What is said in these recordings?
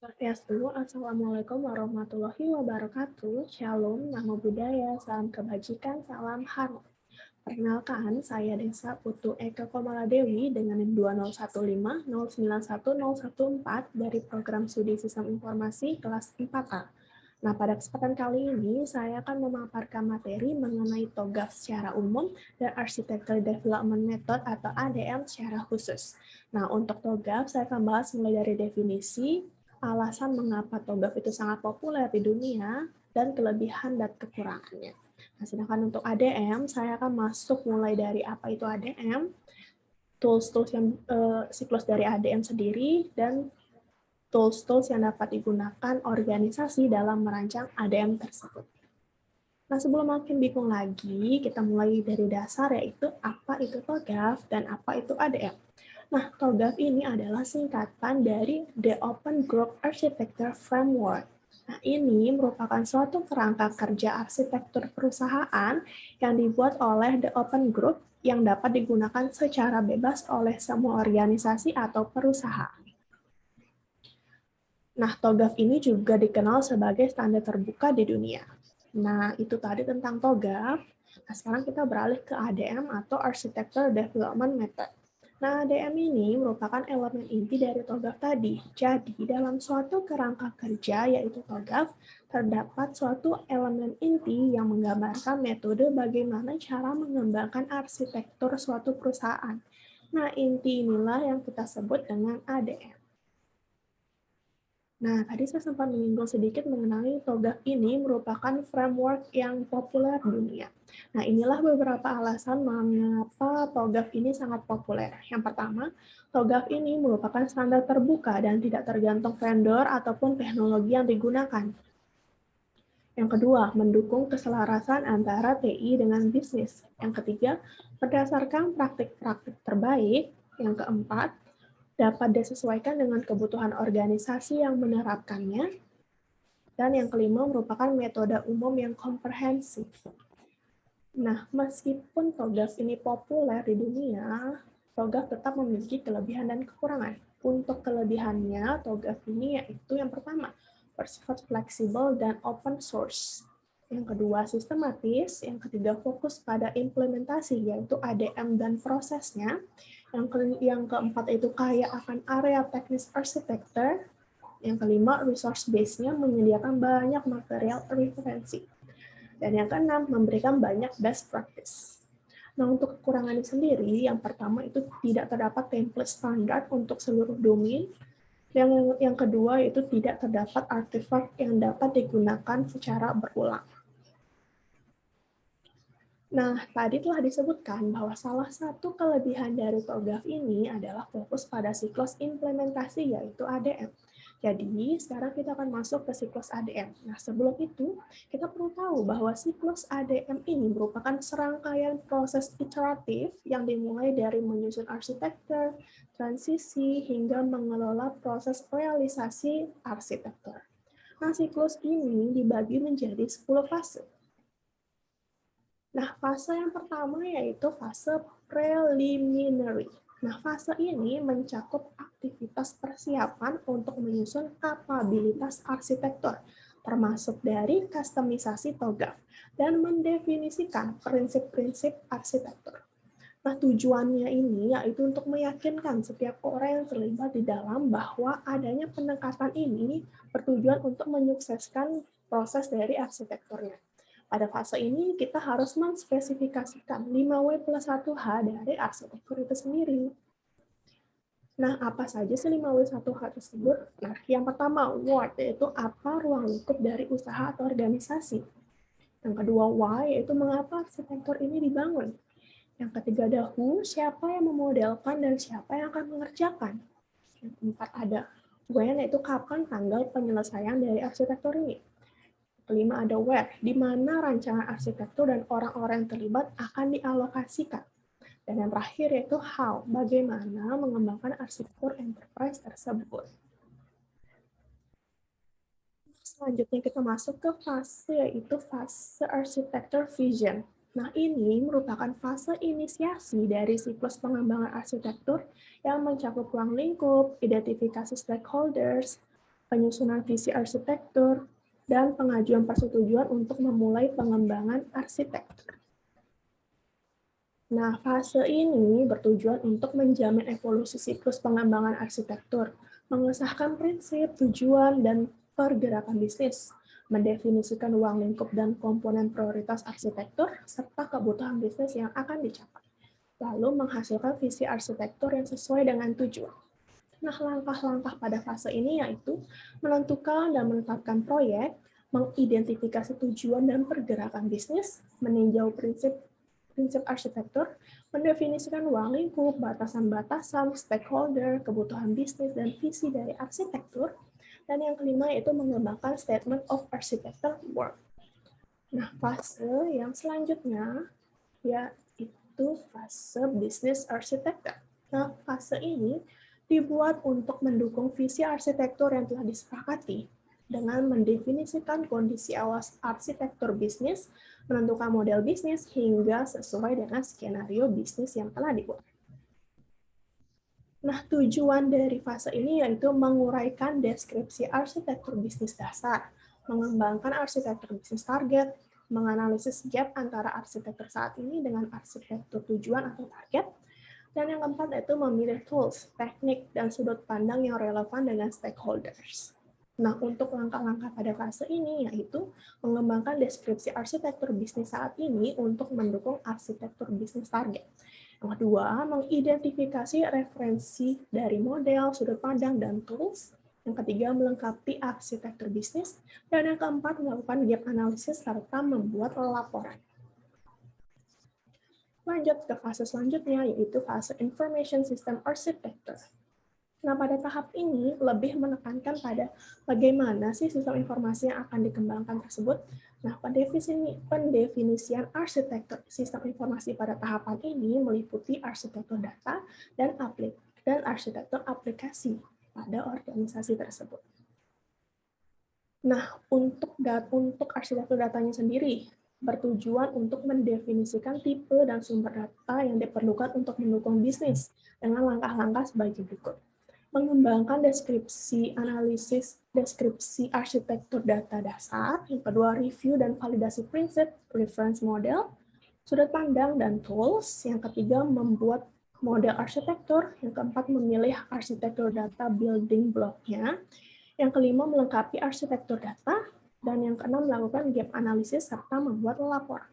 Swastiastu, Assalamualaikum warahmatullahi wabarakatuh. Shalom, namo buddhaya, salam kebajikan, salam harum. Perkenalkan, saya Desa Putu Eka Komaladewi dengan NIM 20150911014 dari Program Studi Sistem Informasi kelas 4A. Nah, pada kesempatan kali ini, saya akan memaparkan materi mengenai TOGAF secara umum dan Architecture Development Method atau ADM secara khusus. Nah, untuk TOGAF, saya akan bahas mulai dari definisi, alasan mengapa TOGAF itu sangat populer di dunia, dan kelebihan dan kekurangannya. Nah, sedangkan untuk ADM, saya akan masuk mulai dari apa itu ADM, tools-tools yang siklus dari ADM sendiri, dan tools-tools yang dapat digunakan organisasi dalam merancang ADM tersebut. Nah, sebelum makin bingung lagi, kita mulai dari dasar, yaitu apa itu TOGAF dan apa itu ADM. Nah, TOGAF ini adalah singkatan dari The Open Group Architecture Framework. Nah, ini merupakan suatu kerangka kerja arsitektur perusahaan yang dibuat oleh The Open Group yang dapat digunakan secara bebas oleh semua organisasi atau perusahaan. Nah, TOGAF ini juga dikenal sebagai standar terbuka di dunia. Nah, itu tadi tentang TOGAF. Nah, sekarang kita beralih ke ADM atau Architecture Development Method. Nah, ADM ini merupakan elemen inti dari TOGAF tadi. Jadi, dalam suatu kerangka kerja, yaitu TOGAF, terdapat suatu elemen inti yang menggambarkan metode bagaimana cara mengembangkan arsitektur suatu perusahaan. Nah, inti inilah yang kita sebut dengan ADM. Nah, tadi saya sempat menyinggung sedikit mengenai TOGAF ini merupakan framework yang populer di dunia. Nah, inilah beberapa alasan mengapa TOGAF ini sangat populer. Yang pertama, TOGAF ini merupakan standar terbuka dan tidak tergantung vendor ataupun teknologi yang digunakan. Yang kedua, mendukung keselarasan antara TI dengan bisnis. Yang ketiga, berdasarkan praktik-praktik terbaik. Yang keempat, dapat disesuaikan dengan kebutuhan organisasi yang menerapkannya. Dan yang kelima merupakan metode umum yang komprehensif. Nah, meskipun TOGAF ini populer di dunia, TOGAF tetap memiliki kelebihan dan kekurangan. Untuk kelebihannya, TOGAF ini yaitu yang pertama, bersifat fleksibel dan open source. Yang kedua, sistematis. Yang ketiga, fokus pada implementasi, yaitu ADM dan prosesnya. Yang keempat itu kaya akan area teknis arsitektur. Yang kelima, resource base-nya menyediakan banyak material referensi. Dan yang keenam, memberikan banyak best practice. Nah, untuk kekurangannya sendiri, yang pertama itu tidak terdapat template standar untuk seluruh domain. Yang kedua itu tidak terdapat artefak yang dapat digunakan secara berulang. Nah, tadi telah disebutkan bahwa salah satu kelebihan dari TOGAF ini adalah fokus pada siklus implementasi, yaitu ADM. Jadi, sekarang kita akan masuk ke siklus ADM. Nah, sebelum itu, kita perlu tahu bahwa siklus ADM ini merupakan serangkaian proses iteratif yang dimulai dari menyusun arsitektur, transisi, hingga mengelola proses realisasi arsitektur. Nah, siklus ini dibagi menjadi 10 fase. Nah, fase yang pertama yaitu fase preliminary. Nah, fase ini mencakup aktivitas persiapan untuk menyusun kapabilitas arsitektur, termasuk dari kustomisasi TOGAF, dan mendefinisikan prinsip-prinsip arsitektur. Nah, tujuannya ini yaitu untuk meyakinkan setiap orang yang terlibat di dalam bahwa adanya pendekatan ini bertujuan untuk menyukseskan proses dari arsitekturnya. Pada fase ini, kita harus menspesifikasikan 5W plus 1H dari arsitektur itu sendiri. Nah, apa saja sih 5W1H tersebut? Nah, yang pertama, what, yaitu apa ruang lingkup dari usaha atau organisasi. Yang kedua, why, yaitu mengapa arsitektur ini dibangun. Yang ketiga, ada who, siapa yang memodelkan dan siapa yang akan mengerjakan. Yang keempat, ada when, yaitu kapan tanggal penyelesaian dari arsitektur ini. Kelima ada where, di mana rancangan arsitektur dan orang-orang yang terlibat akan dialokasikan. Dan yang terakhir yaitu how, bagaimana mengembangkan arsitektur enterprise tersebut. Selanjutnya kita masuk ke fase yaitu fase architecture vision. Nah, ini merupakan fase inisiasi dari siklus pengembangan arsitektur yang mencakup ruang lingkup, identifikasi stakeholders, penyusunan visi arsitektur, dan pengajuan persetujuan untuk memulai pengembangan arsitektur. Nah, fase ini bertujuan untuk menjamin evolusi siklus pengembangan arsitektur, mengesahkan prinsip, tujuan, dan pergerakan bisnis, mendefinisikan ruang lingkup dan komponen prioritas arsitektur, serta kebutuhan bisnis yang akan dicapai, lalu menghasilkan visi arsitektur yang sesuai dengan tujuan. Nah, langkah-langkah pada fase ini yaitu menentukan dan menetapkan proyek, mengidentifikasi tujuan dan pergerakan bisnis, meninjau prinsip arsitektur, mendefinisikan ruang lingkup, batasan-batasan, stakeholder, kebutuhan bisnis, dan visi dari arsitektur, dan yang kelima yaitu mengembangkan statement of architecture work. Nah, fase yang selanjutnya yaitu fase business architecture. Nah, fase ini dibuat untuk mendukung visi arsitektur yang telah disepakati dengan mendefinisikan kondisi awas arsitektur bisnis, menentukan model bisnis, hingga sesuai dengan skenario bisnis yang telah dibuat. Nah, tujuan dari fase ini yaitu menguraikan deskripsi arsitektur bisnis dasar, mengembangkan arsitektur bisnis target, menganalisis gap antara arsitektur saat ini dengan arsitektur tujuan atau target, dan yang keempat yaitu memilih tools, teknik, dan sudut pandang yang relevan dengan stakeholders. Nah, untuk langkah-langkah pada fase ini yaitu mengembangkan deskripsi arsitektur bisnis saat ini untuk mendukung arsitektur bisnis target. Yang kedua, mengidentifikasi referensi dari model, sudut pandang, dan tools. Yang ketiga, melengkapi arsitektur bisnis. Dan yang keempat, melakukan gap analysis serta membuat laporan. Lanjut ke fase selanjutnya, yaitu fase Information System Architecture. Nah, pada tahap ini lebih menekankan pada bagaimana sih sistem informasi yang akan dikembangkan tersebut. Nah, pendefinisian arsitektur sistem informasi pada tahapan ini meliputi arsitektur data dan arsitektur aplikasi pada organisasi tersebut. Nah, untuk arsitektur datanya sendiri, bertujuan untuk mendefinisikan tipe dan sumber data yang diperlukan untuk mendukung bisnis dengan langkah-langkah sebagai berikut. Mengembangkan deskripsi arsitektur data dasar, yang kedua review dan validasi prinsip, reference model, sudut pandang dan tools, yang ketiga membuat model arsitektur, yang keempat memilih arsitektur data building block-nya, yang kelima melengkapi arsitektur data, dan yang keenam melakukan gap analysis serta membuat laporan.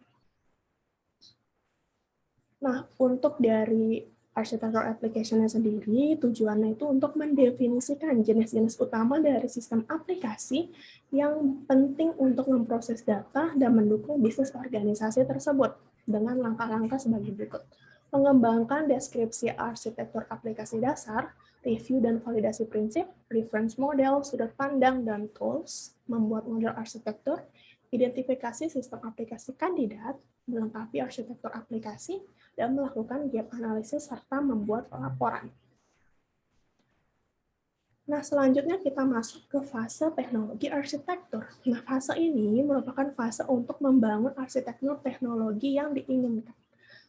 Nah, untuk dari arsitektur application-nya sendiri, tujuannya itu untuk mendefinisikan jenis-jenis utama dari sistem aplikasi yang penting untuk memproses data dan mendukung bisnis organisasi tersebut dengan langkah-langkah sebagai berikut. Mengembangkan deskripsi arsitektur aplikasi dasar, review dan validasi prinsip, reference model, sudut pandang, dan tools, membuat model arsitektur, identifikasi sistem aplikasi kandidat, melengkapi arsitektur aplikasi, dan melakukan gap analysis serta membuat laporan. Nah, selanjutnya kita masuk ke fase teknologi arsitektur. Nah, fase ini merupakan fase untuk membangun arsitektur teknologi yang diinginkan.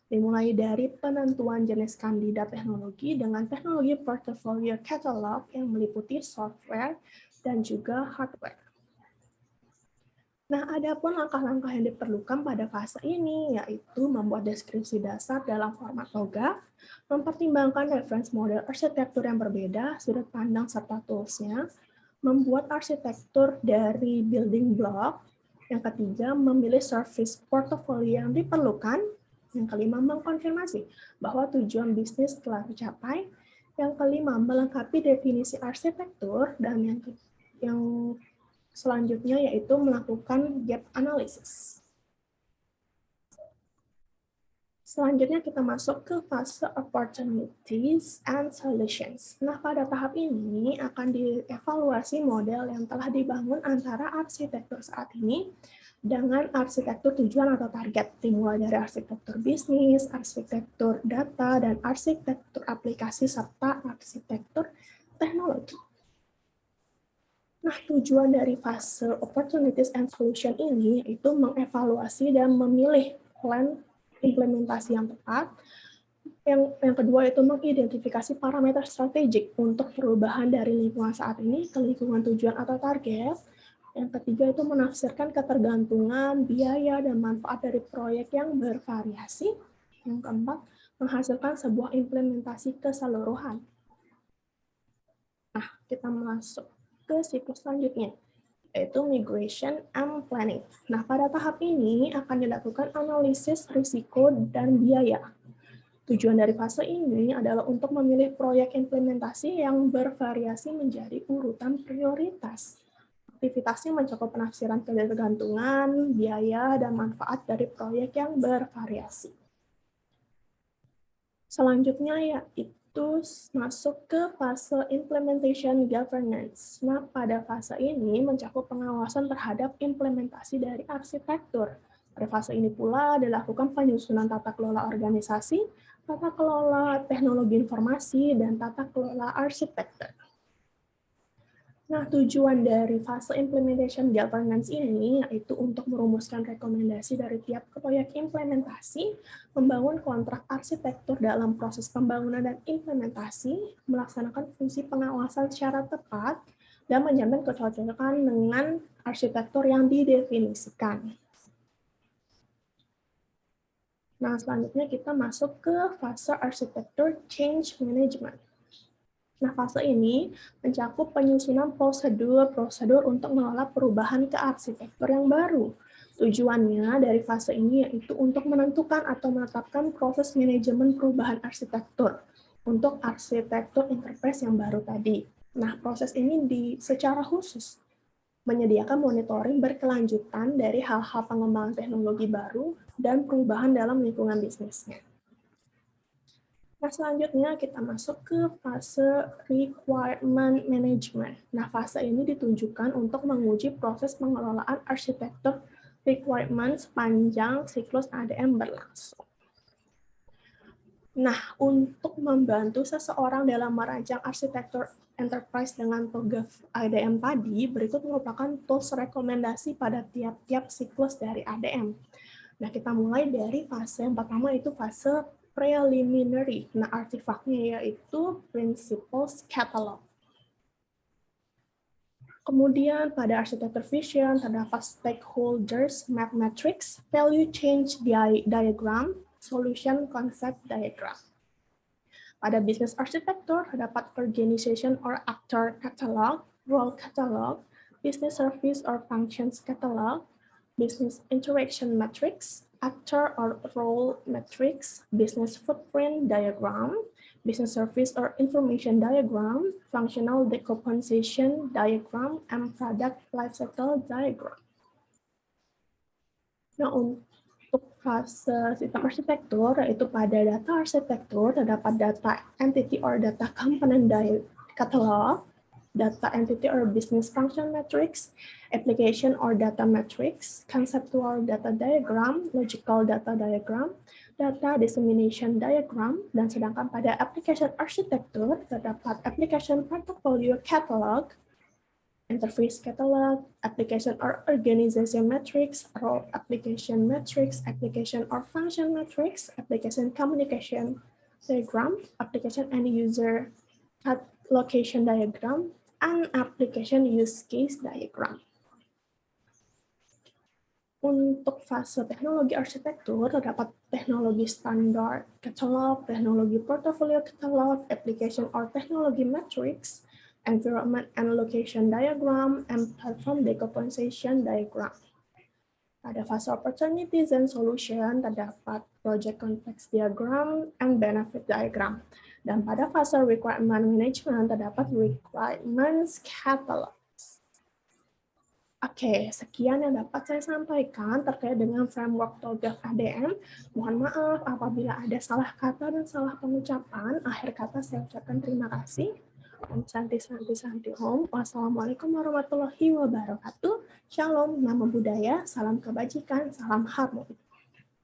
Dimulai dari penentuan jenis kandidat teknologi dengan teknologi portfolio catalog yang meliputi software dan juga hardware. Nah, ada pun langkah-langkah yang diperlukan pada fase ini, yaitu membuat deskripsi dasar dalam format TOGAF, mempertimbangkan reference model arsitektur yang berbeda, sudut pandang serta tools-nya, membuat arsitektur dari building block, yang ketiga, memilih service portfolio yang diperlukan, yang kelima, mengkonfirmasi bahwa tujuan bisnis telah tercapai, yang kelima, melengkapi definisi arsitektur, dan yang selanjutnya yaitu melakukan gap analysis. Selanjutnya kita masuk ke fase opportunities and solutions. Nah, pada tahap ini akan dievaluasi model yang telah dibangun antara arsitektur saat ini dengan arsitektur tujuan atau target, dimulai dari arsitektur bisnis, arsitektur data, dan arsitektur aplikasi, serta arsitektur teknologi. Nah, tujuan dari fase opportunities and solution ini yaitu mengevaluasi dan memilih plan implementasi yang tepat, Yang kedua itu mengidentifikasi parameter strategik untuk perubahan dari lingkungan saat ini ke lingkungan tujuan atau target. Yang ketiga itu menafsirkan ketergantungan, biaya, dan manfaat dari proyek yang bervariasi. Yang keempat, menghasilkan sebuah implementasi keseluruhan. Nah, kita masuk ke siklus selanjutnya, yaitu migration and planning. Nah, pada tahap ini akan dilakukan analisis risiko dan biaya. Tujuan dari fase ini adalah untuk memilih proyek implementasi yang bervariasi menjadi urutan prioritas. Aktivitasnya mencakup penafsiran ketergantungan, biaya, dan manfaat dari proyek yang bervariasi. Selanjutnya yaitu masuk ke fase implementation governance. Nah, pada fase ini mencakup pengawasan terhadap implementasi dari arsitektur. Pada fase ini pula dilakukan penyusunan tata kelola organisasi, tata kelola teknologi informasi, dan tata kelola arsitektur. Nah, tujuan dari fase implementation governance ini yaitu untuk merumuskan rekomendasi dari tiap proyek implementasi, membangun kontrak arsitektur dalam proses pembangunan dan implementasi, melaksanakan fungsi pengawasan secara tepat, dan menjamin kecocokan dengan arsitektur yang didefinisikan. Nah, selanjutnya kita masuk ke fase arsitektur change management. Nah, fase ini mencakup penyusunan prosedur-prosedur untuk mengelola perubahan ke arsitektur yang baru. Tujuannya dari fase ini yaitu untuk menentukan atau menetapkan proses manajemen perubahan arsitektur untuk arsitektur enterprise yang baru tadi. Nah, proses ini secara khusus menyediakan monitoring berkelanjutan dari hal-hal pengembangan teknologi baru dan perubahan dalam lingkungan bisnisnya. Nah, selanjutnya kita masuk ke fase requirement management. Nah, fase ini ditunjukkan untuk menguji proses pengelolaan arsitektur requirement sepanjang siklus ADM berlangsung. Nah, untuk membantu seseorang dalam merancang arsitektur enterprise dengan TOGAF ADM tadi, berikut merupakan tools rekomendasi pada tiap-tiap siklus dari ADM. Nah, kita mulai dari fase yang pertama, itu fase preliminary. Nah, artefaknya yaitu Principles Catalog. Kemudian pada arsitektur vision terdapat stakeholders map matrix, value change diagram, solution concept diagram. Pada business architecture terdapat organization or actor catalog, role catalog, business service or functions catalog, business interaction matrix, actor or role matrix, business footprint diagram, business service or information diagram, functional decomposition diagram, and product lifecycle diagram. Nah, untuk fase sistem arsitektur, yaitu pada data arsitektur, terdapat data entity or data component catalog, data entity or business function matrix, application or data matrix, conceptual data diagram, logical data diagram, data dissemination diagram, dan sedangkan pada application arsitektur terdapat application portfolio catalog, interface catalog, application or organization matrix, role application matrix, application or function matrix, application communication diagram, application and user location diagram, and application use case diagram. Untuk fase teknologi arsitektur, terdapat teknologi standar catalog, teknologi portfolio catalog, application or technology matrix, environment and location diagram, and platform decomposition diagram. Pada fase opportunities and solution, terdapat project context diagram and benefit diagram. Dan pada fase requirement management, terdapat requirements catalog. Oke, sekian yang dapat saya sampaikan terkait dengan framework TOGAF ADM. Mohon maaf apabila ada salah kata dan salah pengucapan. Akhir kata saya ucapkan terima kasih. Om Santi Santi Santi Om. Wassalamualaikum warahmatullahi wabarakatuh. Shalom, namo buddhaya, salam kebajikan, salam harmoni.